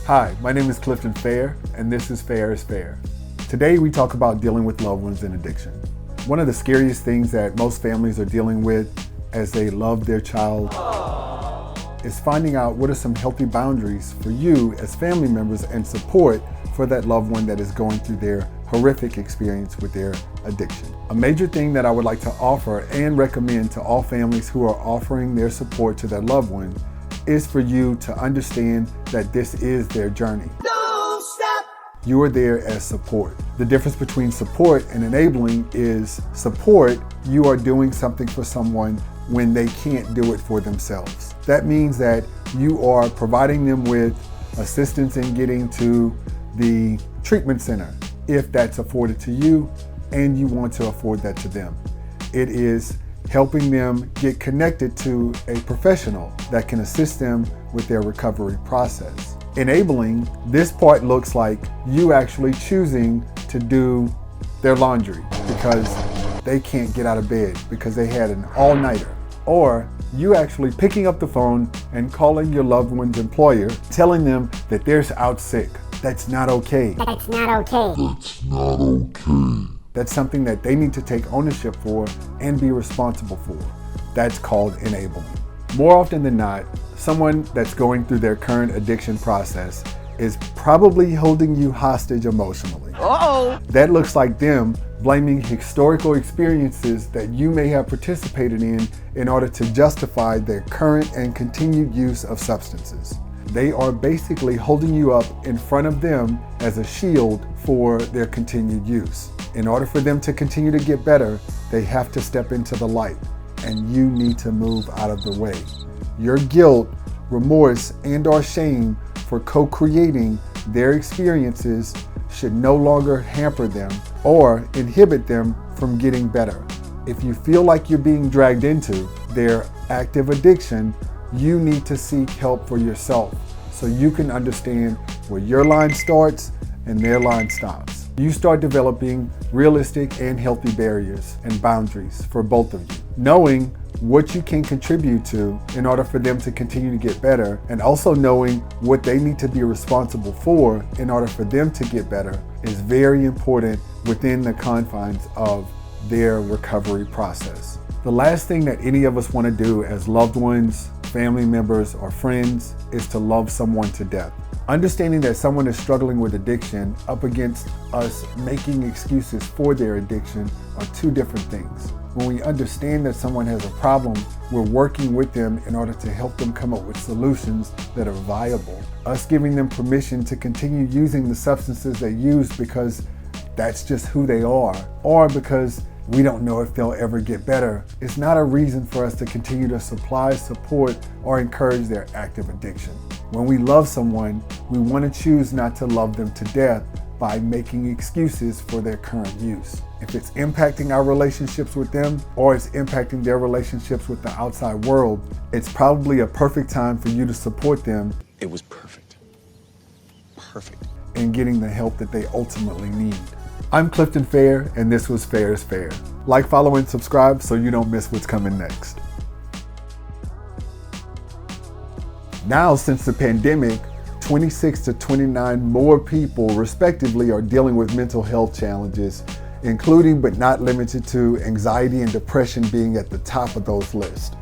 Hi, my name is Fehr, and this is Fehr. Today we talk about dealing with loved ones in addiction. One of the scariest things that most families are dealing with as they love their child is finding out what are some healthy boundaries for you as family members and support for that loved one that is going through their horrific experience with their addiction. A major thing that I would like to offer and recommend to all families who are offering their support to their loved one is for you to understand that this is their journey. Don't stop. You are there as support. The difference between support and enabling is support, you are doing something for someone when they can't do it for themselves. That means that you are providing them with assistance in getting to the treatment center, if that's afforded to you and you want to afford that to them. It is helping them get connected to a professional that can assist them with their recovery process. Enabling, this part looks like you actually choosing to do their laundry because they can't get out of bed because they had an all-nighter. Or you actually picking up the phone and calling your loved one's employer, telling them that they're out sick. That's not okay. That's not okay. That's not okay. That's something that they need to take ownership for and be responsible for. That's called enabling. More often than not, someone that's going through their current addiction process is probably holding you hostage emotionally. Uh-oh. That looks like them blaming historical experiences that you may have participated in order to justify their current and continued use of substances. They are basically holding you up in front of them as a shield for their continued use. In order for them to continue to get better, they have to step into the light, and you need to move out of the way. Your guilt, remorse, and/or shame for co-creating their experiences should no longer hamper them or inhibit them from getting better. If you feel like you're being dragged into their active addiction, you need to seek help for yourself so you can understand where your line starts and their line stops. You start developing realistic and healthy barriers and boundaries for both of you. Knowing what you can contribute to in order for them to continue to get better, and also knowing what they need to be responsible for in order for them to get better is very important within the confines of their recovery process. The last thing that any of us want to do as loved ones, family members, or friends is to love someone to death. Understanding that someone is struggling with addiction up against us making excuses for their addiction are two different things. When we understand that someone has a problem, we're working with them in order to help them come up with solutions that are viable. Us giving them permission to continue using the substances they use because that's just who they are, or because we don't know if they'll ever get better, it's not a reason for us to continue to supply, support, or encourage their active addiction. When we love someone, we want to choose not to love them to death by making excuses for their current use. If it's impacting our relationships with them or it's impacting their relationships with the outside world, it's probably a perfect time for you to support them. It was perfect. Perfect. In getting the help that they ultimately need. I'm Fehr, and this was Fehr. Like, follow, and subscribe so you don't miss what's coming next. Now, since the pandemic, 26 to 29 more people respectively are dealing with mental health challenges, including but not limited to anxiety and depression being at the top of those lists.